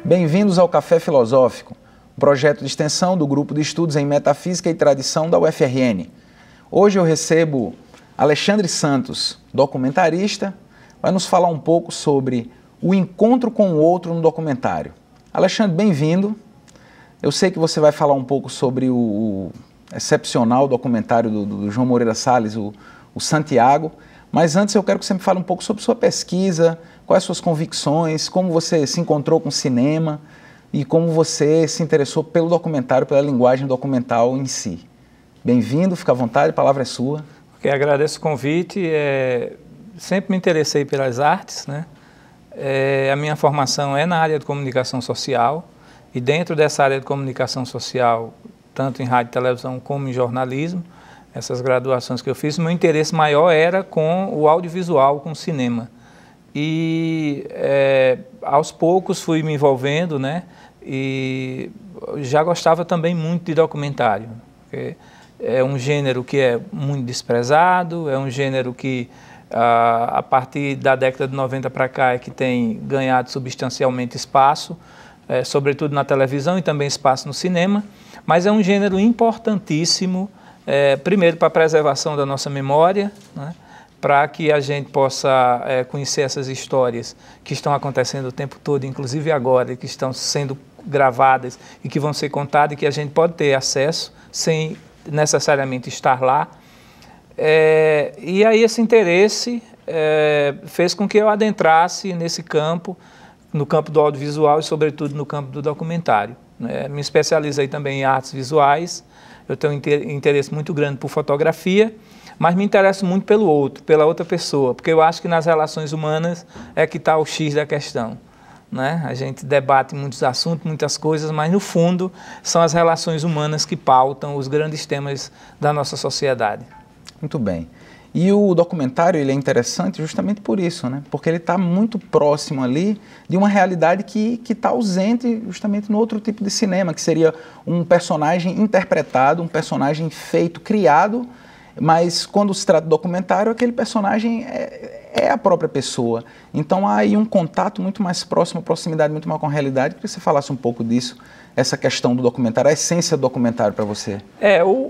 Bem-vindos ao Café Filosófico, projeto de extensão do Grupo de Estudos em Metafísica e Tradição da UFRN. Hoje eu recebo Alexandre Santos, documentarista, vai nos falar um pouco sobre o encontro com o outro no documentário. Alexandre, bem-vindo. Eu sei que você vai falar um pouco sobre o excepcional documentário do João Moreira Salles, o Santiago, mas antes eu quero que você me fale um pouco sobre sua pesquisa, quais suas convicções, como você se encontrou com o cinema e como você se interessou pelo documentário, pela linguagem documental em si. Bem-vindo, fica à vontade, a palavra é sua. Okay, agradeço o convite, sempre me interessei pelas artes, né? A minha formação é na área de comunicação social e dentro dessa área de comunicação social, tanto em rádio e televisão como em jornalismo, essas graduações que eu fiz, meu interesse maior era com o audiovisual, com o cinema. E aos poucos fui me envolvendo, né? E já gostava também muito de documentário. É um gênero que é muito desprezado, é um gênero que a partir da década de 90 para cá é que tem ganhado substancialmente espaço, sobretudo na televisão e também espaço no cinema, mas é um gênero importantíssimo, primeiro para a preservação da nossa memória, né? Para que a gente possa conhecer essas histórias que estão acontecendo o tempo todo, inclusive agora, que estão sendo gravadas e que vão ser contadas e que a gente pode ter acesso sem necessariamente estar lá. E aí esse interesse fez com que eu adentrasse nesse campo, no campo do audiovisual e sobretudo no campo do documentário. Me especializei também em artes visuais, eu tenho um interesse muito grande por fotografia, mas me interesso muito pelo outro, pela outra pessoa, porque eu acho que nas relações humanas é que está o X da questão, né? A gente debate muitos assuntos, muitas coisas, mas no fundo são as relações humanas que pautam os grandes temas da nossa sociedade. Muito bem. E o documentário ele é interessante justamente por isso, né? Porque ele está muito próximo ali de uma realidade que está ausente justamente no outro tipo de cinema, que seria um personagem interpretado, um personagem feito, criado, mas quando se trata de documentário, aquele personagem é a própria pessoa. Então há aí um contato muito mais próximo, uma proximidade muito maior com a realidade. Queria que você falasse um pouco disso, essa questão do documentário, a essência do documentário para você.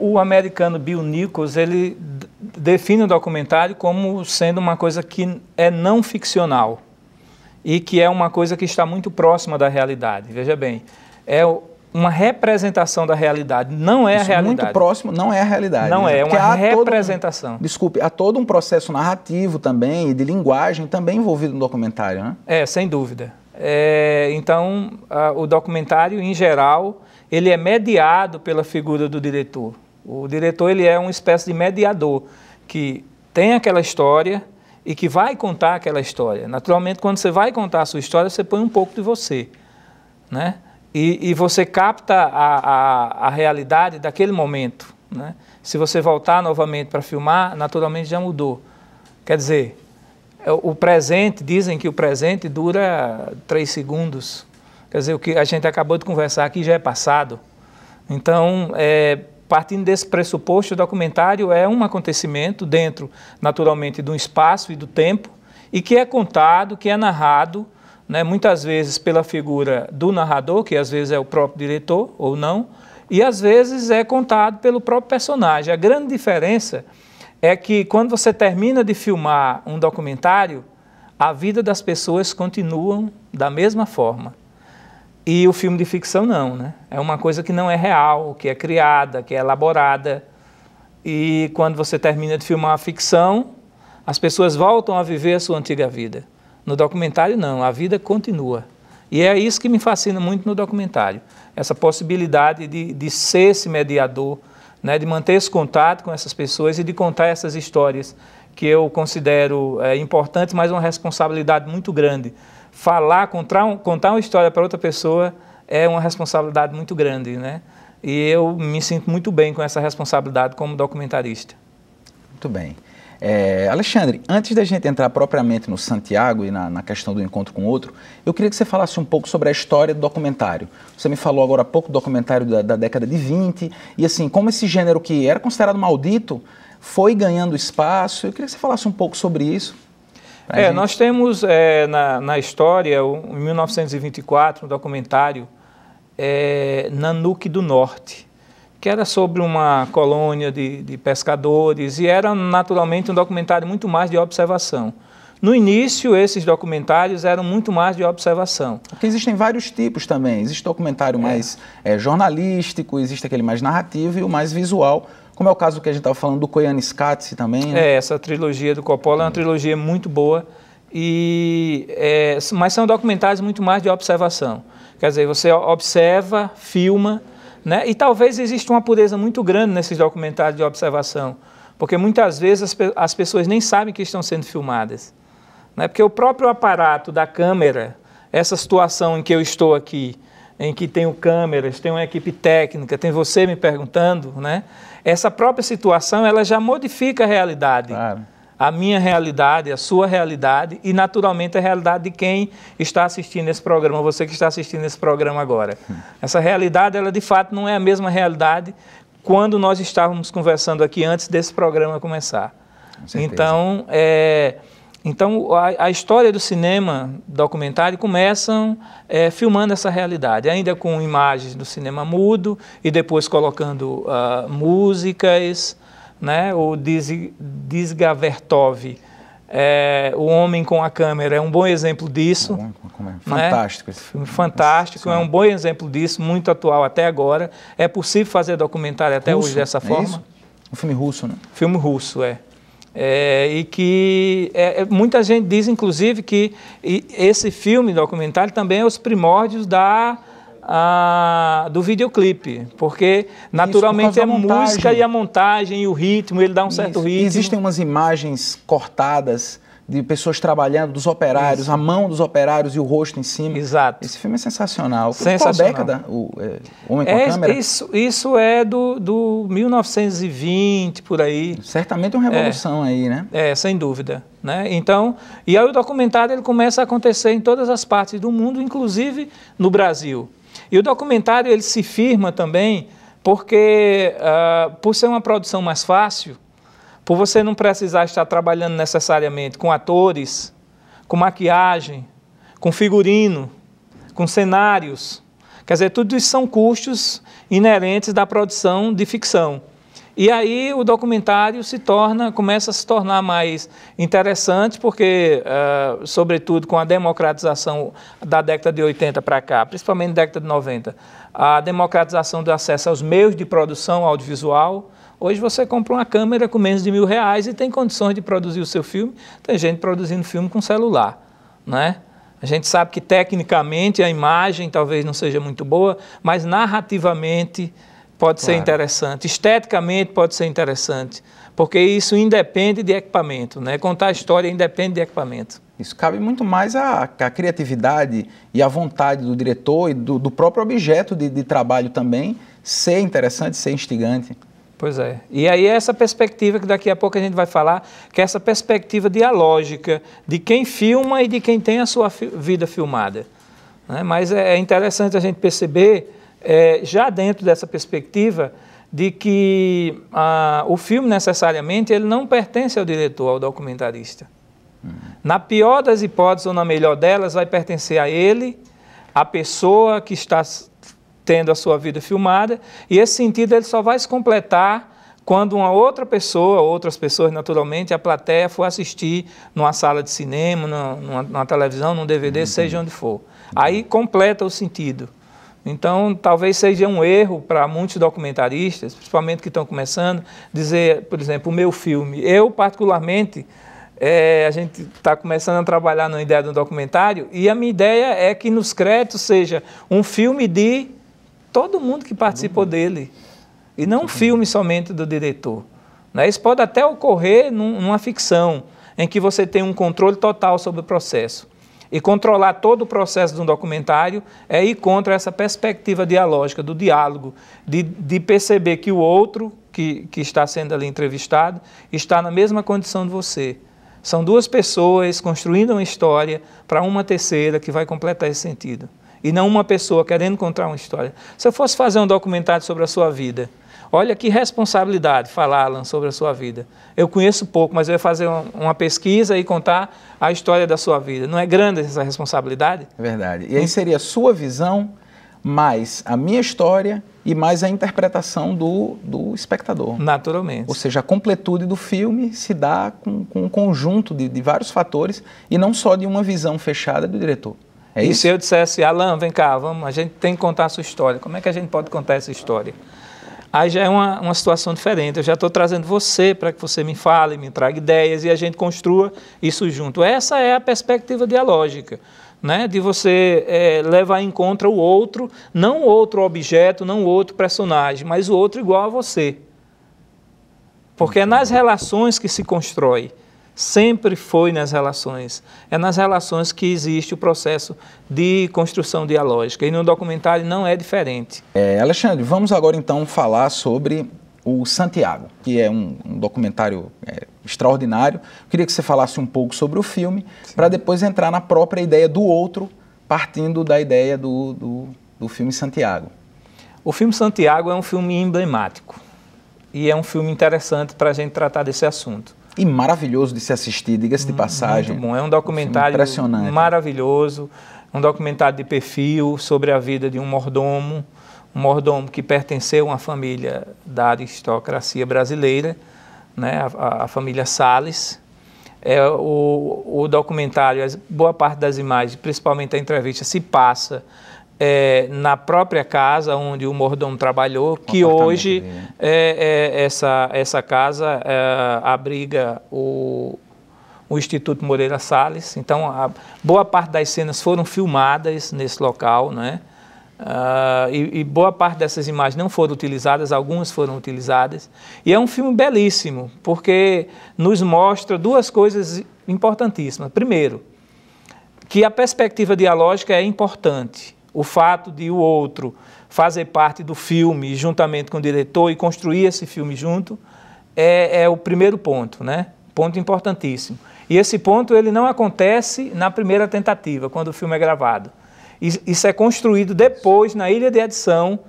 O americano Bill Nichols, ele define o documentário como sendo uma coisa que é não ficcional e que é uma coisa que está muito próxima da realidade. Veja bem, uma representação da realidade, não é a realidade. Muito próximo, não é a realidade. Não é uma representação. Desculpe, há todo um processo narrativo também e de linguagem também envolvido no documentário, né? Sem dúvida. Então, o documentário, em geral, ele é mediado pela figura do diretor. O diretor, ele é uma espécie de mediador, que tem aquela história e que vai contar aquela história. Naturalmente, quando você vai contar a sua história, você põe um pouco de você, né? E você capta a realidade daquele momento, né? Se você voltar novamente para filmar, naturalmente já mudou. Quer dizer, o presente, dizem que o presente dura 3 segundos. Quer dizer, o que a gente acabou de conversar aqui já é passado. Então, partindo desse pressuposto, o documentário é um acontecimento dentro, naturalmente, do espaço e do tempo, e que é contado, que é narrado, né, muitas vezes pela figura do narrador, que às vezes é o próprio diretor ou não, e às vezes é contado pelo próprio personagem. A grande diferença é que quando você termina de filmar um documentário, a vida das pessoas continuam da mesma forma. E o filme de ficção não, né? É uma coisa que não é real, que é criada, que é elaborada. E quando você termina de filmar a ficção, as pessoas voltam a viver a sua antiga vida. No documentário, não, a vida continua. E é isso que me fascina muito no documentário, essa possibilidade de ser esse mediador, né, de manter esse contato com essas pessoas e de contar essas histórias que eu considero importantes, mas uma responsabilidade muito grande. Contar uma história para outra pessoa é uma responsabilidade muito grande, né? E eu me sinto muito bem com essa responsabilidade como documentarista. Muito bem. Alexandre, antes da gente entrar propriamente no Santiago e na questão do encontro com o outro, eu queria que você falasse um pouco sobre a história do documentário. Você me falou agora há pouco do documentário da década de 20, e assim, como esse gênero que era considerado maldito foi ganhando espaço. Eu queria que você falasse um pouco sobre isso. Nós temos na história, em 1924, um documentário, Nanuque do Norte, que era sobre uma colônia de pescadores, e era naturalmente um documentário muito mais de observação. No início, esses documentários eram muito mais de observação. Porque existem vários tipos também. Existe documentário mais jornalístico, existe aquele mais narrativo e o mais visual, como é o caso que a gente estava falando do Koyaanisqatsi também, né? Essa trilogia do Coppola é uma trilogia muito boa, mas são documentários muito mais de observação. Quer dizer, você observa, filma, né? E talvez exista uma pureza muito grande nesses documentários de observação, porque muitas vezes as pessoas nem sabem que estão sendo filmadas. Né? Porque o próprio aparato da câmera, essa situação em que eu estou aqui, em que tenho câmeras, tem uma equipe técnica, tem você me perguntando, né? Essa própria situação ela já modifica a realidade. Claro. A minha realidade, a sua realidade e, naturalmente, a realidade de quem está assistindo esse programa, você que está assistindo esse programa agora. Essa realidade, ela de fato não é a mesma realidade quando nós estávamos conversando aqui antes desse programa começar. Então, a história do cinema documentário começam filmando essa realidade, ainda com imagens do cinema mudo e depois colocando músicas, né? O Dziga Vertov, O Homem com a Câmera, é um bom exemplo disso. Fantástico. Né? Esse filme fantástico, é um bom exemplo disso, muito atual até agora. É possível fazer documentário até hoje dessa forma. Isso? Um filme russo, né? Filme russo, e que muita gente diz, inclusive, que esse filme documentário também é os primórdios do videoclipe, porque naturalmente a música e a montagem e o ritmo, ele dá um certo ritmo. Existem umas imagens cortadas de pessoas trabalhando, dos operários, a mão dos operários e o rosto em cima. Exato. Esse filme é sensacional. Sensacional. Qual década o Homem com a Câmera? Isso é do 1920, por aí. Certamente é uma revolução aí, né? Sem dúvida. Né? Então, e aí o documentário ele começa a acontecer em todas as partes do mundo, inclusive no Brasil. E o documentário ele se firma também porque, por ser uma produção mais fácil, por você não precisar estar trabalhando necessariamente com atores, com maquiagem, com figurino, com cenários. Quer dizer, tudo isso são custos inerentes da produção de ficção. E aí o documentário começa a se tornar mais interessante, porque, sobretudo com a democratização da década de 80 para cá, principalmente da década de 90, a democratização do acesso aos meios de produção audiovisual. Hoje você compra uma câmera com menos de R$1.000 e tem condições de produzir o seu filme. Tem gente produzindo filme com celular, né? A gente sabe que tecnicamente a imagem talvez não seja muito boa, mas narrativamente pode ser interessante, esteticamente pode ser interessante, porque isso independe de equipamento, né? Contar a história independe de equipamento. Isso cabe muito mais à criatividade e à vontade do diretor e do próprio objeto de trabalho também ser interessante, ser instigante. Pois é. E aí essa perspectiva que daqui a pouco a gente vai falar, que é essa perspectiva dialógica de quem filma e de quem tem a sua vida filmada. Né? Mas é interessante a gente perceber, já dentro dessa perspectiva, de que o filme necessariamente ele não pertence ao diretor, ao documentarista. Na pior das hipóteses ou na melhor delas, vai pertencer a ele, a pessoa que está tendo a sua vida filmada, e esse sentido ele só vai se completar quando uma outra pessoa, outras pessoas naturalmente, a plateia for assistir numa sala de cinema, numa televisão, num DVD, seja onde for. Aí completa o sentido. Então, talvez seja um erro para muitos documentaristas, principalmente que estão começando, dizer, por exemplo, o meu filme. Eu, particularmente, a gente está começando a trabalhar na ideia do documentário, e a minha ideia é que nos créditos seja um filme de todo mundo que participou dele, e não um filme somente do diretor. Né? Isso pode até ocorrer numa ficção, em que você tem um controle total sobre o processo. E controlar todo o processo de um documentário é ir contra essa perspectiva dialógica, do diálogo, de perceber que o outro, que está sendo ali entrevistado, está na mesma condição de você. São duas pessoas construindo uma história para uma terceira que vai completar esse sentido. e não uma pessoa querendo contar uma história. Se eu fosse fazer um documentário sobre a sua vida, olha que responsabilidade falar, Alan, sobre a sua vida. Eu conheço pouco, mas eu ia fazer uma pesquisa e contar a história da sua vida. Não é grande essa responsabilidade? É verdade. E aí seria a sua visão, mais a minha história e mais a interpretação do espectador. Naturalmente. Ou seja, a completude do filme se dá com um conjunto de vários fatores e não só de uma visão fechada do diretor. É isso? E se eu dissesse, Alan, vem cá, a gente tem que contar a sua história. Como é que a gente pode contar essa história? Aí já é uma situação diferente. Eu já estou trazendo você para que você me fale, me traga ideias e a gente construa isso junto. Essa é a perspectiva dialógica, né? De você levar em conta o outro, não outro objeto, não outro personagem, mas o outro igual a você. Porque é nas relações que se constrói. Sempre foi nas relações. É nas relações que existe o processo de construção dialógica. E no documentário não é diferente. Alexandre, vamos agora então falar sobre o Santiago, que é um documentário extraordinário. Eu queria que você falasse um pouco sobre o filme, para depois entrar na própria ideia do outro, partindo da ideia do filme Santiago. O filme Santiago é um filme emblemático. E é um filme interessante para a gente tratar desse assunto. E maravilhoso de se assistir, diga-se de passagem. Muito bom, é um documentário maravilhoso, um documentário de perfil sobre a vida de um mordomo que pertenceu a uma família da aristocracia brasileira, né, a família Salles. O documentário, boa parte das imagens, principalmente a entrevista, se passa na própria casa onde o mordomo trabalhou, que hoje essa casa abriga o Instituto Moreira Salles. Então, boa parte das cenas foram filmadas nesse local, né? E boa parte dessas imagens não foram utilizadas, algumas foram utilizadas. E é um filme belíssimo, porque nos mostra duas coisas importantíssimas. Primeiro, que a perspectiva dialógica é importante. O fato de o outro fazer parte do filme juntamente com o diretor e construir esse filme junto é o primeiro ponto, né? Ponto importantíssimo. E esse ponto ele não acontece na primeira tentativa, quando o filme é gravado. Isso é construído depois, na ilha de edição,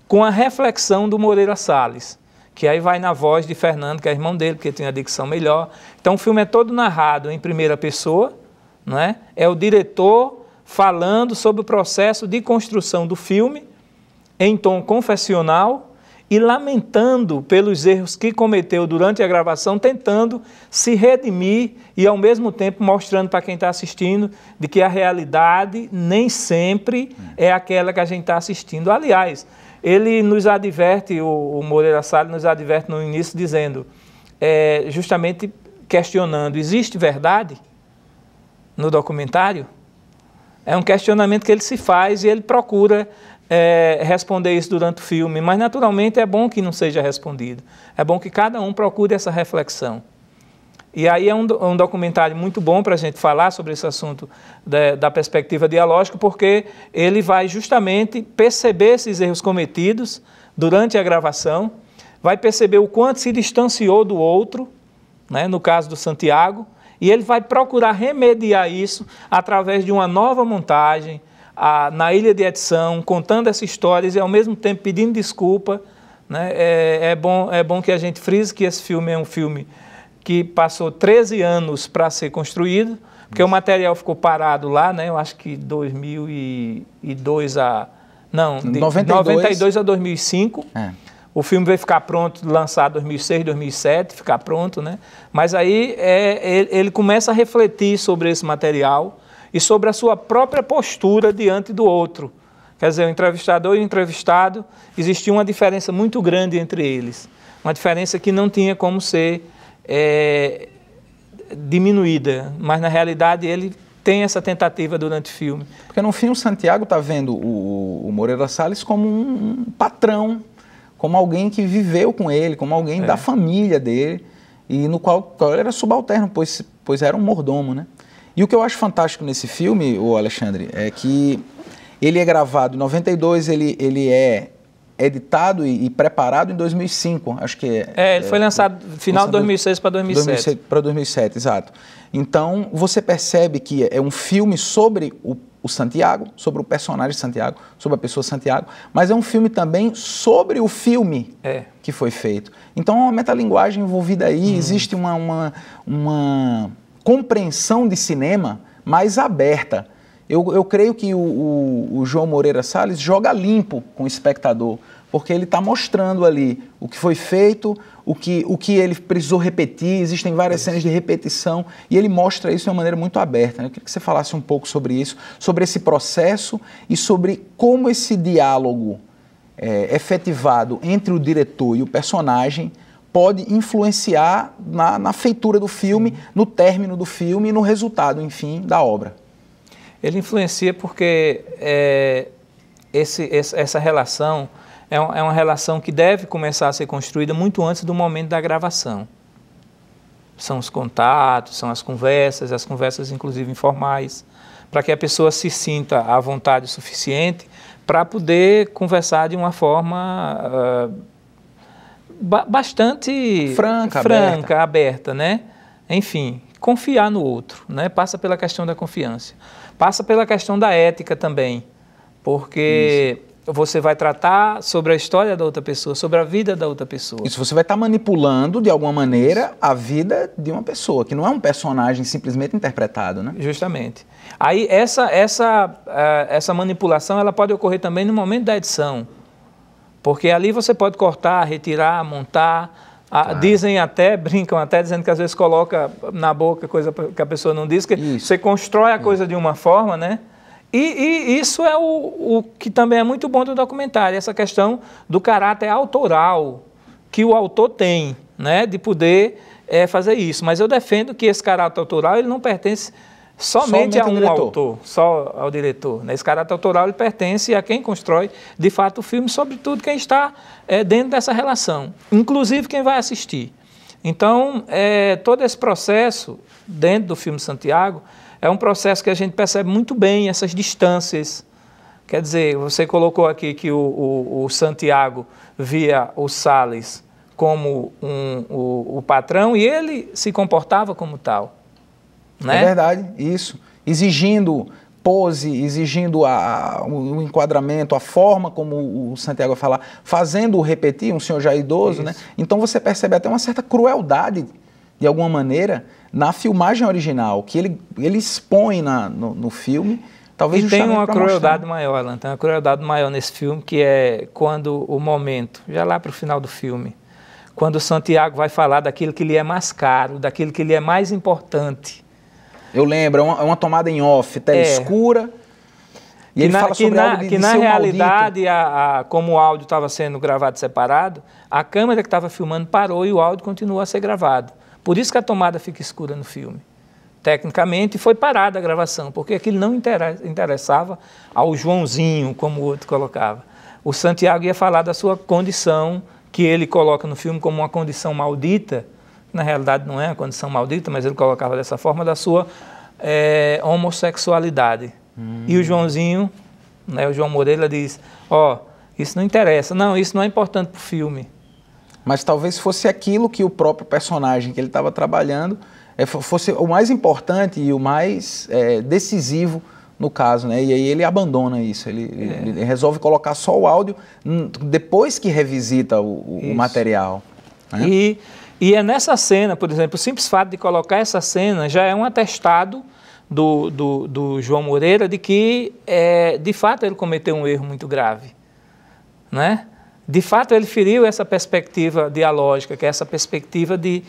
com a reflexão do Moreira Salles, que aí vai na voz de Fernando, que é irmão dele, porque tem a dicção melhor. Então o filme é todo narrado em primeira pessoa, não é? É o diretor falando sobre o processo de construção do filme em tom confessional e lamentando pelos erros que cometeu durante a gravação, tentando se redimir e ao mesmo tempo mostrando para quem está assistindo de que a realidade nem sempre é aquela que a gente está assistindo. Aliás, ele nos adverte, o Moreira Salles nos adverte no início dizendo, justamente questionando, existe verdade no documentário? É um questionamento que ele se faz e ele procura responder isso durante o filme, mas naturalmente é bom que não seja respondido. É bom que cada um procure essa reflexão. E aí é um documentário muito bom para a gente falar sobre esse assunto da perspectiva dialógica, porque ele vai justamente perceber esses erros cometidos durante a gravação, vai perceber o quanto se distanciou do outro, né, no caso do Santiago, e ele vai procurar remediar isso através de uma nova montagem, na ilha de edição, contando essas histórias e ao mesmo tempo pedindo desculpa. Né? É bom que a gente frise que esse filme é um filme que passou 13 anos para ser construído, porque o material ficou parado lá, né? Eu acho que 2002 a... Não, de 92 a 2005. O filme veio ficar pronto, lançado em 2006, 2007, ficar pronto, né? Mas aí ele começa a refletir sobre esse material e sobre a sua própria postura diante do outro. Quer dizer, o entrevistador e o entrevistado, existia uma diferença muito grande entre eles. Uma diferença que não tinha como ser diminuída, mas na realidade ele tem essa tentativa durante o filme. Porque no fim o Santiago está vendo o Moreira Salles como um patrão, como alguém que viveu com ele, como alguém da família dele, e no qual ele era subalterno, pois era um mordomo, né? E o que eu acho fantástico nesse filme, Alexandre, é que ele é gravado em 92, ele é editado e preparado em 2005, acho que ele foi lançado final de 2006 para 2007. Para 2007, exato. Então, você percebe que é um filme sobre o Santiago, sobre o personagem Santiago, sobre a pessoa Santiago, mas é um filme também sobre o filme que foi feito. Então, é uma metalinguagem envolvida aí, existe uma compreensão de cinema mais aberta. Eu creio que o João Moreira Salles joga limpo com o espectador, porque ele está mostrando ali o que foi feito, o que ele precisou repetir, existem várias cenas de repetição, e ele mostra isso de uma maneira muito aberta, né? Eu queria que você falasse um pouco sobre isso, sobre esse processo e sobre como esse diálogo efetivado entre o diretor e o personagem pode influenciar na feitura do filme, no término do filme e no resultado, enfim, da obra. Ele influencia porque essa relação é uma relação que deve começar a ser construída muito antes do momento da gravação. São os contatos, são as conversas inclusive informais, para que a pessoa se sinta à vontade o suficiente para poder conversar de uma forma bastante franca, aberta, né? Enfim, confiar no outro, né? Passa pela questão da confiança. Passa pela questão da ética também, porque você vai tratar sobre a história da outra pessoa, sobre a vida da outra pessoa. Isso, você vai estar manipulando, de alguma maneira, a vida de uma pessoa, que não é um personagem simplesmente interpretado, né? Justamente. Aí essa manipulação ela pode ocorrer também no momento da edição, porque ali você pode cortar, retirar, montar. Claro. Brincam até dizendo que às vezes coloca na boca coisa que a pessoa não diz, que você constrói a coisa de uma forma, né? E isso é o que também é muito bom do documentário, essa questão do caráter autoral que o autor tem, né? De poder fazer isso. Mas eu defendo que esse caráter autoral ele não pertence somente a um autor, só ao diretor, né? Esse caráter autoral ele pertence a quem constrói, de fato, o filme, sobretudo quem está dentro dessa relação, inclusive quem vai assistir. Então, todo esse processo, dentro do filme Santiago, é um processo que a gente percebe muito bem, essas distâncias. Quer dizer, você colocou aqui que o Santiago via o Salles como o patrão e ele se comportava como tal. Né? É verdade, isso. Exigindo pose, exigindo o enquadramento, a forma como o Santiago vai falar, fazendo-o repetir, um senhor já idoso, né? Então você percebe até uma certa crueldade, de alguma maneira, na filmagem original, que ele expõe no filme. Talvez e tem uma crueldade maior, Alan, tem uma crueldade maior nesse filme, que é quando o momento, já lá para o final do filme, quando o Santiago vai falar daquilo que lhe é mais caro, daquilo que lhe é mais importante. Eu lembro, é uma tomada em off, tela escura, e ele fala sobre algo que na realidade, como o áudio estava sendo gravado separado, a câmera que estava filmando parou e o áudio continuou a ser gravado. Por isso que a tomada fica escura no filme. Tecnicamente foi parada a gravação, porque aquilo não interessava ao Joãozinho, como o outro colocava. O Santiago ia falar da sua condição, que ele coloca no filme como uma condição maldita. Na realidade não é uma condição maldita, mas ele colocava dessa forma, da sua homossexualidade. E o Joãozinho, né, o João Moreira diz, isso não interessa, não, isso não é importante para o filme. Mas talvez fosse aquilo que o próprio personagem que ele estava trabalhando fosse o mais importante e o mais decisivo no caso, né? E aí ele abandona isso, ele resolve colocar só o áudio depois que revisita o material. Né? E é nessa cena, por exemplo, o simples fato de colocar essa cena já é um atestado do João Moreira de que, de fato, ele cometeu um erro muito grave. Né? De fato, ele feriu essa perspectiva dialógica, que é essa perspectiva de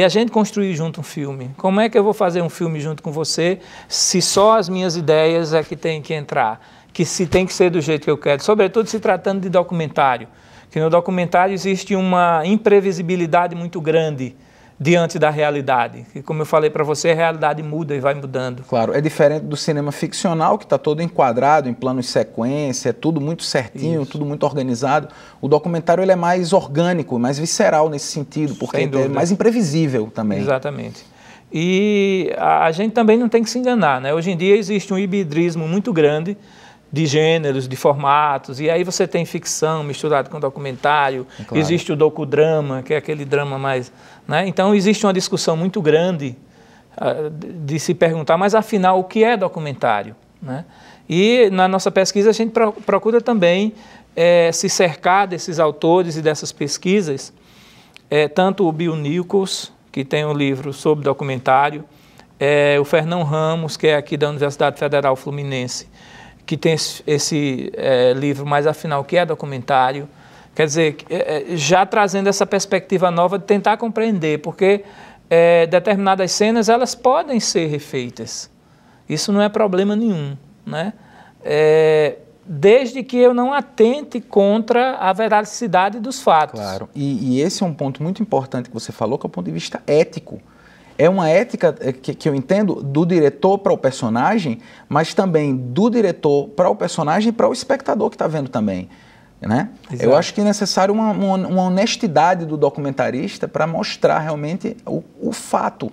a gente construir junto um filme. Como é que eu vou fazer um filme junto com você se só as minhas ideias é que tem que entrar? Que se tem que ser do jeito que eu quero, sobretudo se tratando de documentário. Que no documentário existe uma imprevisibilidade muito grande diante da realidade. E como eu falei para você, a realidade muda e vai mudando. Claro, é diferente do cinema ficcional, que está todo enquadrado em plano de sequência, é tudo muito certinho, tudo muito organizado. O documentário ele é mais orgânico, mais visceral nesse sentido, porque é mais imprevisível também. Exatamente. E a gente também não tem que se enganar, né? Hoje em dia existe um hibridismo muito grande de gêneros, de formatos, e aí você tem ficção misturado com documentário, claro. Existe o docudrama, que é aquele drama mais... Né? Então existe uma discussão muito grande de se perguntar, mas afinal, o que é documentário? né? E na nossa pesquisa a gente procura também se cercar desses autores e dessas pesquisas, tanto o Bill Nichols, que tem um livro sobre documentário, o Fernão Ramos, que é aqui da Universidade Federal Fluminense, que tem esse livro mais afinal, que é documentário. Quer dizer, já trazendo essa perspectiva nova de tentar compreender, porque determinadas cenas elas podem ser refeitas. Isso não é problema nenhum, né? Desde que eu não atente contra a veracidade dos fatos. Claro, e esse é um ponto muito importante que você falou, que é o ponto de vista ético. É uma ética que eu entendo do diretor para o personagem, mas também do diretor para o personagem e para o espectador que está vendo também, né? Eu acho que é necessário uma honestidade do documentarista para mostrar realmente o fato,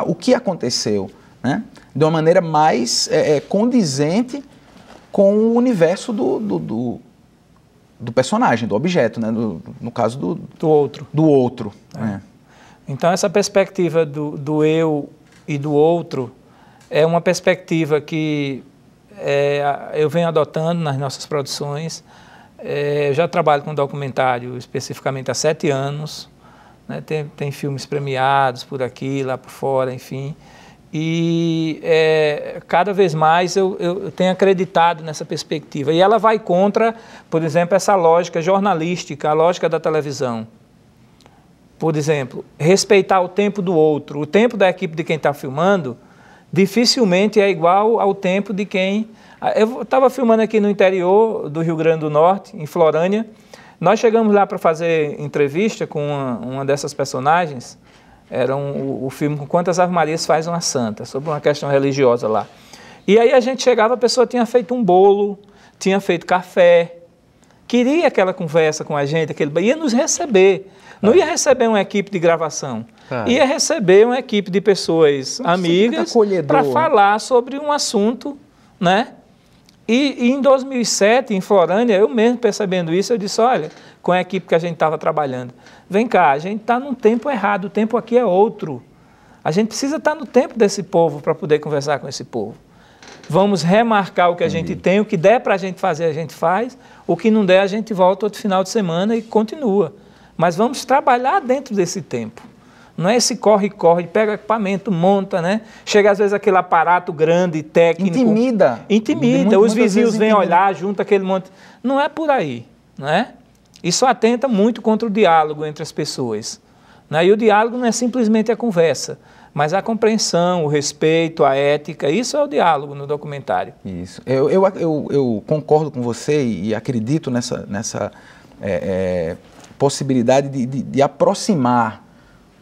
o que aconteceu, né? De uma maneira mais condizente com o universo do personagem, do objeto, né? No caso do outro. Do outro. Então, essa perspectiva do eu e do outro é uma perspectiva que eu venho adotando nas nossas produções. Eu já trabalho com documentário especificamente há 7 anos, né? Tem filmes premiados por aqui, lá por fora, enfim. E cada vez mais eu tenho acreditado nessa perspectiva. E ela vai contra, por exemplo, essa lógica jornalística, a lógica da televisão. Por exemplo, respeitar o tempo do outro. O tempo da equipe de quem está filmando dificilmente é igual ao tempo de quem... Eu estava filmando aqui no interior do Rio Grande do Norte, em Florânia. Nós chegamos lá para fazer entrevista com uma dessas personagens. Era o filme Com Quantas Ave Marias Faz uma Santa, sobre uma questão religiosa lá. E aí a gente chegava, a pessoa tinha feito um bolo, tinha feito café, queria aquela conversa com a gente, ia nos receber. Não ia receber uma equipe de gravação, ia receber uma equipe de pessoas amigas para falar sobre um assunto, né? E em 2007, em Florânia, eu mesmo percebendo isso, eu disse, olha, com a equipe que a gente estava trabalhando, vem cá, a gente está num tempo errado, o tempo aqui é outro. A gente precisa estar no tempo desse povo para poder conversar com esse povo. Vamos remarcar o que a gente tem, o que der para a gente fazer, a gente faz, o que não der, a gente volta outro final de semana e continua. Mas vamos trabalhar dentro desse tempo. Não é esse corre-corre, pega equipamento, monta, né? Chega às vezes aquele aparato grande, técnico. Intimida. Os vizinhos vêm olhar, junta aquele monte. Não é por aí, né? Isso atenta muito contra o diálogo entre as pessoas, né? E o diálogo não é simplesmente a conversa, mas a compreensão, o respeito, a ética, isso é o diálogo no documentário. Isso. Eu concordo com você e acredito nessa possibilidade de aproximar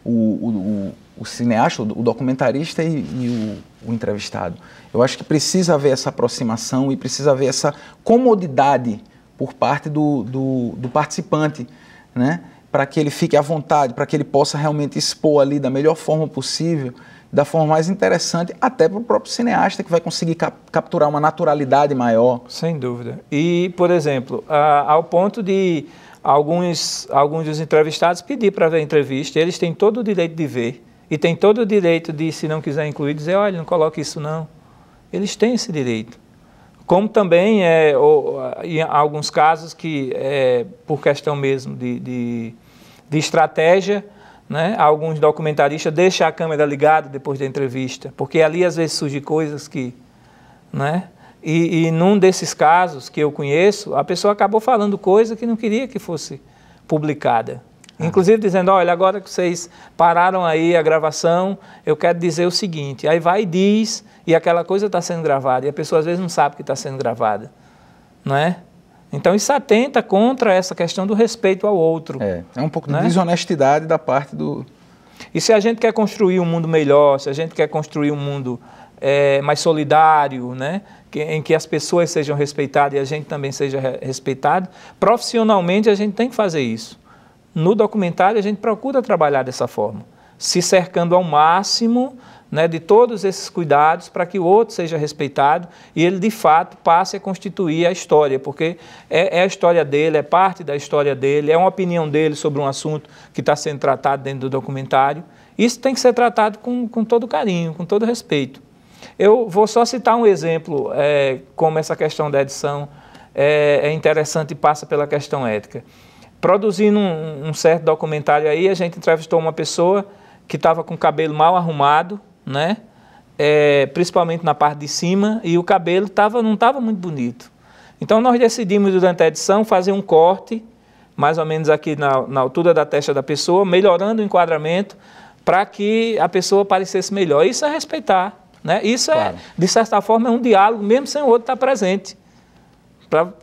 o cineasta, o documentarista e o entrevistado. Eu acho que precisa haver essa aproximação e precisa haver essa comodidade por parte do participante, né? Para que ele fique à vontade, para que ele possa realmente expor ali da melhor forma possível, da forma mais interessante, até para o próprio cineasta, que vai conseguir capturar uma naturalidade maior. Sem dúvida. E, por exemplo, ao ponto de alguns dos entrevistados pedir para ver a entrevista, eles têm todo o direito de ver, e têm todo o direito de, se não quiser incluir, dizer, olha, não coloque isso não. Eles têm esse direito. Como também, em alguns casos, que por questão mesmo de estratégia, né, alguns documentaristas deixam a câmera ligada depois da entrevista, porque ali às vezes surgem coisas que... né, e num desses casos que eu conheço, a pessoa acabou falando coisa que não queria que fosse publicada. Inclusive dizendo, olha, agora que vocês pararam aí a gravação, eu quero dizer o seguinte. Aí vai e diz, e aquela coisa está sendo gravada, e a pessoa às vezes não sabe que está sendo gravada, não é? Então isso atenta contra essa questão do respeito ao outro. É um pouco de desonestidade da parte do... E se a gente quer construir um mundo melhor, se a gente quer construir um mundo mais solidário, né? Em que as pessoas sejam respeitadas e a gente também seja respeitado, profissionalmente a gente tem que fazer isso. No documentário a gente procura trabalhar dessa forma, se cercando ao máximo, né, de todos esses cuidados para que o outro seja respeitado e ele de fato passe a constituir a história, porque é a história dele, é parte da história dele, é uma opinião dele sobre um assunto que está sendo tratado dentro do documentário. Isso tem que ser tratado com todo carinho, com todo respeito. Eu vou só citar um exemplo, como essa questão da edição é interessante e passa pela questão ética. Produzindo um certo documentário aí, a gente entrevistou uma pessoa que estava com o cabelo mal arrumado, né? Principalmente na parte de cima, e o cabelo não estava muito bonito. Então nós decidimos durante a edição fazer um corte, mais ou menos aqui na altura da testa da pessoa, melhorando o enquadramento, para que a pessoa parecesse melhor. Isso é respeitar, né? Isso claro. De certa forma, é um diálogo, mesmo sem o outro estar presente,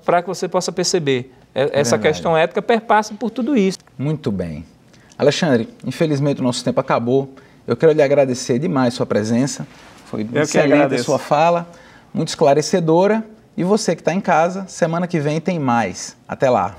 para que você possa perceber. Essa questão ética perpassa por tudo isso. Muito bem. Alexandre, infelizmente o nosso tempo acabou. Eu quero lhe agradecer demais sua presença. Foi excelente a sua fala, muito esclarecedora. E você que está em casa, semana que vem tem mais. Até lá.